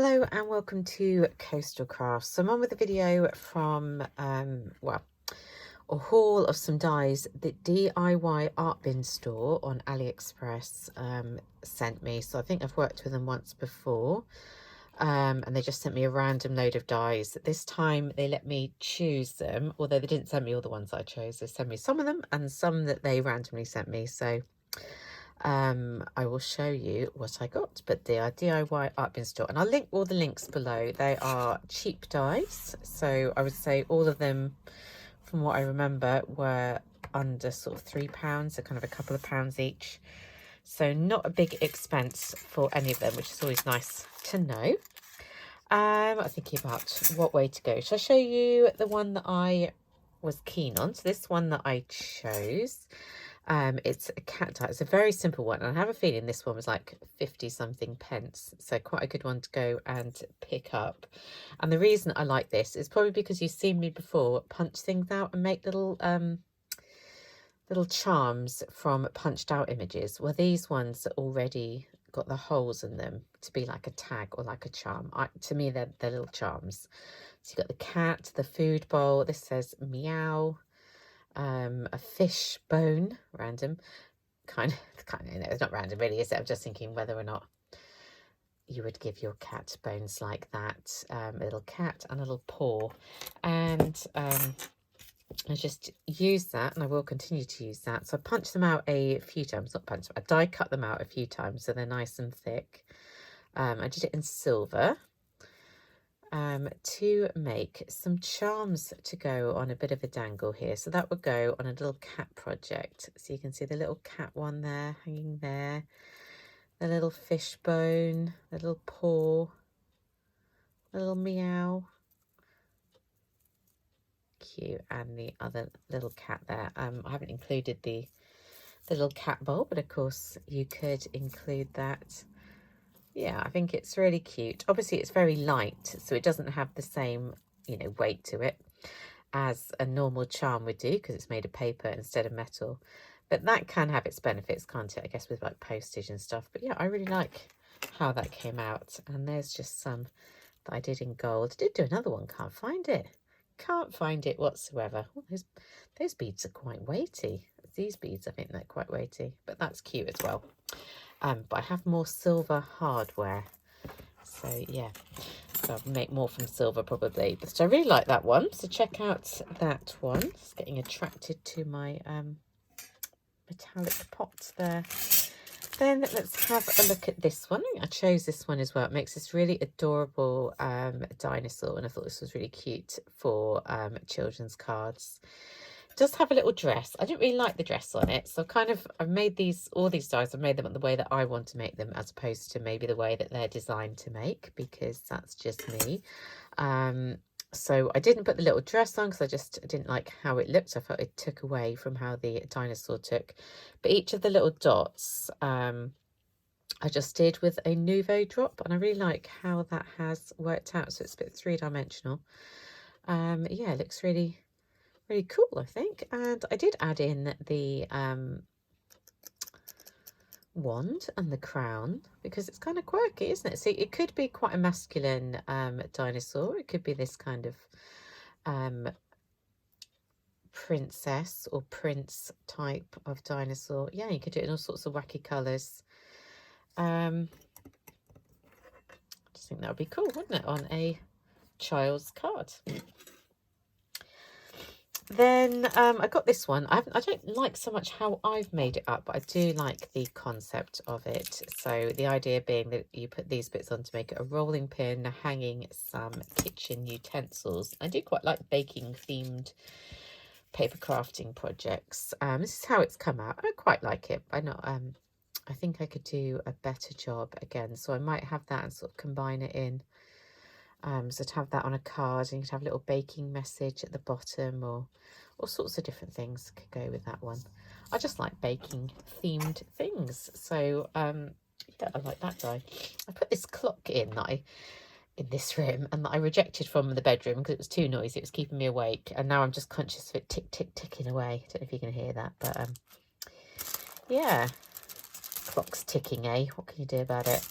Hello and welcome to Coastal Crafts. So I'm on with a video from, a haul of some dies that DIY Artbin store on AliExpress sent me. So I think I've worked with them once before, and they just sent me a random load of dies. This time they let me choose them, although they didn't send me all the ones I chose. They sent me some of them and some that they randomly sent me. So I will show you what I got, but they are DIY Artbin store, and I'll link all the links below. They are cheap dies, so I would say all of them, from what I remember, were under sort of £3, so kind of a couple of pounds each, so not a big expense for any of them, which is always nice to know. I'm thinking about what way to go. Shall I show you the one that I was keen on? So this one that I chose, it's a cat die. It's a very simple one, and I have a feeling this one was like 50 something pence, so quite a good one to go and pick up. And the reason I like this is probably because you've seen me before punch things out and make little charms from punched out images. Well, these ones are already got the holes in them to be like a tag or like a charm. To me, they're little charms. So you've got the cat, the food bowl. This says meow. A fish bone, random, kind of, you know, it's not random really, is it? I'm just thinking whether or not you would give your cat bones like that. A little cat and a little paw, and I just use that, and I will continue to use that. So I punch them out a few times, not punch them, I die cut them out a few times so they're nice and thick. I did it in silver. To make some charms to go on a bit of a dangle here. So that would go on a little cat project. So you can see the little cat one there, hanging there, the little fish bone, the little paw, the little meow. Cute. And the other little cat there. I haven't included the little cat bowl, but of course you could include that. Yeah, I think it's really cute. Obviously, it's very light, so it doesn't have the same, weight to it as a normal charm would do, because it's made of paper instead of metal. But that can have its benefits, can't it? I guess with like postage and stuff. But yeah, I really like how that came out. And there's just some that I did in gold. I did do another one. Can't find it. Can't find it whatsoever. Oh, those beads are quite weighty. These beads, I think they're quite weighty. But that's cute as well. But I have more silver hardware, so yeah, so I'll make more from silver probably. But I really like that one, so check out that one. It's getting attracted to my metallic pot there. Then let's have a look at this one. I chose this one as well. It makes this really adorable dinosaur, and I thought this was really cute for children's cards. Does have a little dress. I didn't really like the dress on it, so I've made all these dies, I've made them the way that I want to make them, as opposed to maybe the way that they're designed to make, because that's just me. So I didn't put the little dress on because I just didn't like how it looked. I felt it took away from how the dinosaur took. But each of the little dots I just did with a Nouveau drop, and I really like how that has worked out. So it's a bit three-dimensional. Yeah, it looks really cool, I think. And I did add in the wand and the crown, because it's kind of quirky, isn't it? See, it could be quite a masculine dinosaur. It could be this kind of princess or prince type of dinosaur. Yeah, you could do it in all sorts of wacky colours. I just think that would be cool, wouldn't it, on a child's card? Then I got this one. I don't like so much how I've made it up, but I do like the concept of it. So the idea being that you put these bits on to make it a rolling pin, hanging some kitchen utensils. I do quite like baking themed paper crafting projects. This is how it's come out. I quite like it. I think I could do a better job again, so I might have that and sort of combine it in. So to have that on a card, and you could have a little baking message at the bottom, or all sorts of different things could go with that one. I just like baking themed things, so yeah, I like that die. I put this clock in this room, and that I rejected from the bedroom because it was too noisy. It was keeping me awake, and now I'm just conscious of it ticking away. I don't know if you can hear that, but yeah, clock's ticking, eh? What can you do about it?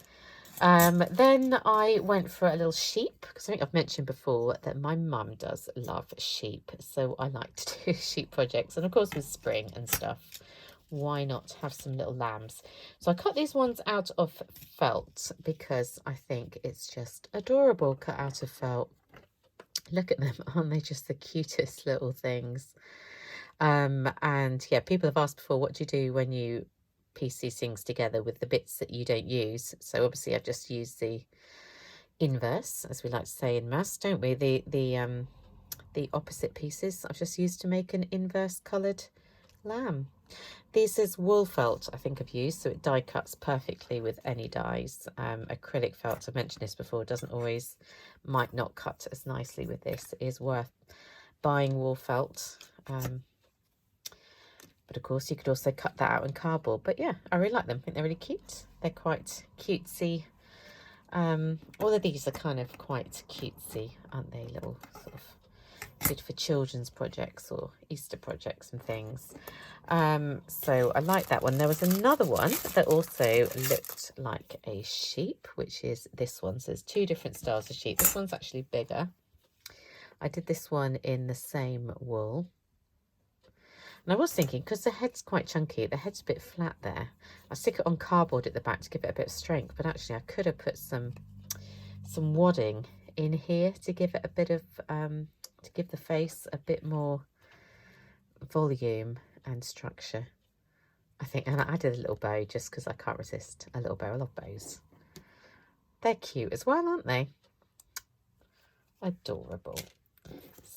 Then I went for a little sheep, because I think I've mentioned before that my mum does love sheep, so I like to do sheep projects. And of course with spring and stuff, why not have some little lambs? So I cut these ones out of felt because I think it's just adorable cut out of felt. Look at them, aren't they just the cutest little things? And yeah, people have asked before, what do you do when you piece these things together with the bits that you don't use? So obviously I've just used the inverse, as we like to say in maths, don't we? The opposite pieces I've just used to make an inverse coloured lamb. This is wool felt I think I've used, so it die cuts perfectly with any dies. Acrylic felt, I've mentioned this before, might not cut as nicely with this. It is worth buying wool felt. But of course you could also cut that out in cardboard. But yeah, I really like them. I think they're really cute. They're quite cutesy. All of these are kind of quite cutesy, aren't they? Little sort of good for children's projects or Easter projects and things. So I like that one. There was another one that also looked like a sheep, which is this one. So there's two different styles of sheep. This one's actually bigger. I did this one in the same wool. And I was thinking, because the head's quite chunky, the head's a bit flat there. I stick it on cardboard at the back to give it a bit of strength, but actually I could have put some wadding in here to give it a bit of, to give the face a bit more volume and structure, I think. And I added a little bow just because I can't resist a little bow. I love bows. They're cute as well, aren't they? Adorable.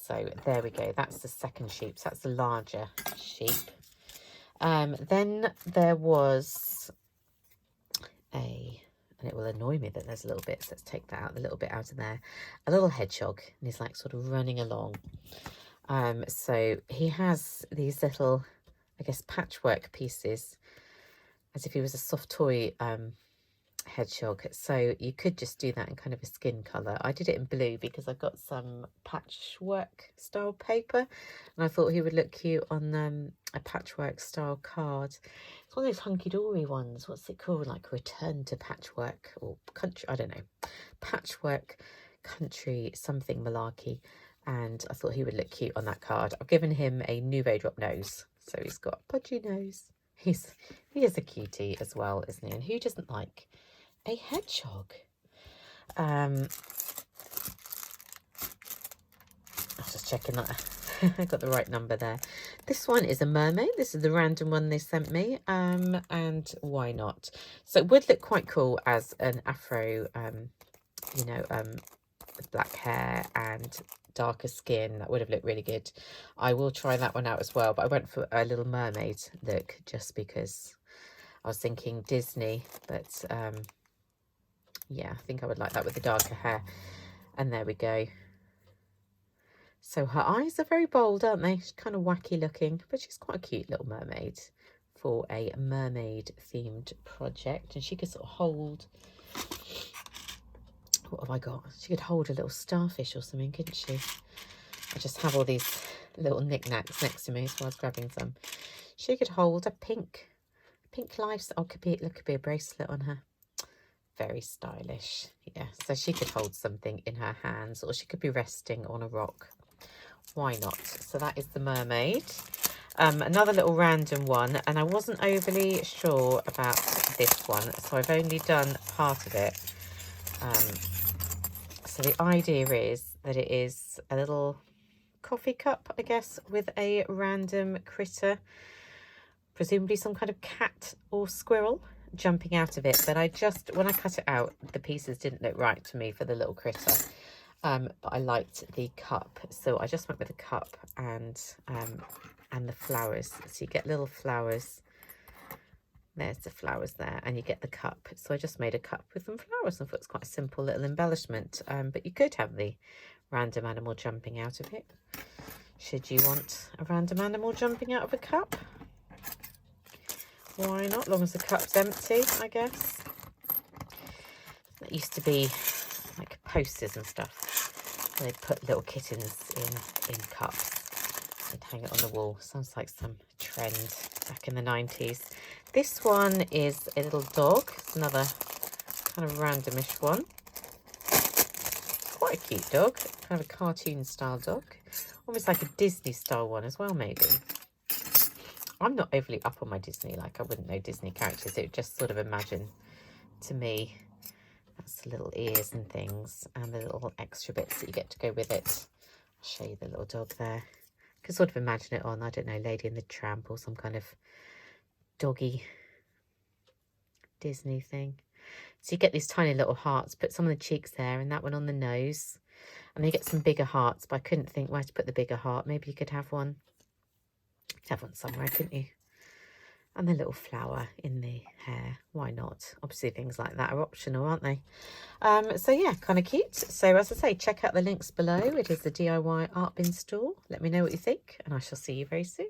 So there we go. That's the second sheep. So that's the larger sheep. Then there was and it will annoy me that there's a little bit, so let's take that out, the little bit out of there. A little hedgehog, and he's like sort of running along. So he has these little, I guess, patchwork pieces, as if he was a soft toy hedgehog. So you could just do that in kind of a skin colour. I did it in blue because I got some patchwork style paper and I thought he would look cute on a patchwork style card. It's one of those hunky-dory ones. What's it called? Like Return to Patchwork or Country, I don't know. Patchwork Country something malarkey. And I thought he would look cute on that card. I've given him a Nouveau drop nose, so he's got a podgy nose. He is a cutie as well, isn't he? And who doesn't like a hedgehog? I was just checking that I got the right number there. This one is a mermaid. This is the random one they sent me, and why not? So it would look quite cool as an afro, you know, black hair and darker skin. That would have looked really good. I will try that one out as well, but I went for a little mermaid look just because I was thinking Disney, but yeah, I think I would like that with the darker hair. And there we go. So her eyes are very bold, aren't they? She's kind of wacky looking, but she's quite a cute little mermaid for a mermaid themed project. And she could sort of hold, what have I got? She could hold a little starfish or something, couldn't she? I just have all these little knickknacks next to me, so I was grabbing some. She could hold a pink life. Oh, could be a bracelet on her. Very stylish. Yeah, so she could hold something in her hands, or she could be resting on a rock. Why not? So that is the mermaid. Another little random one, and I wasn't overly sure about this one, so I've only done part of it. So the idea is that it is a little coffee cup, I guess, with a random critter, presumably some kind of cat or squirrel, jumping out of it. But when I cut it out, the pieces didn't look right to me for the little critter. But I liked the cup, so I just went with the cup and the flowers. So you get little flowers. There's the flowers there, and you get the cup. So I just made a cup with some flowers. I thought it's quite a simple little embellishment. But you could have the random animal jumping out of it. Should you want a random animal jumping out of a cup? Why not? As long as the cup's empty, I guess. That used to be like posters and stuff. They put little kittens in cups. They'd hang it on the wall. Sounds like some trend back in the 90s. This one is a little dog. It's another kind of randomish one. Quite a cute dog, kind of a cartoon style dog. Almost like a Disney style one as well, maybe. I'm not overly up on my Disney, like I wouldn't know Disney characters. It would just sort of imagine to me. That's the little ears and things and the little extra bits that you get to go with it. I'll show you the little dog there. I can sort of imagine it on, I don't know, Lady and the Tramp or some kind of doggy Disney thing. So you get these tiny little hearts, put some on the cheeks there and that one on the nose. And then you get some bigger hearts, but I couldn't think where to put the bigger heart. Maybe you could have one. You'd have one somewhere, couldn't you? And the little flower in the hair. Why not? Obviously things like that are optional, aren't they? So yeah, kind of cute. So as I say, check out the links below. It is the DIY Artbin store. Let me know what you think and I shall see you very soon.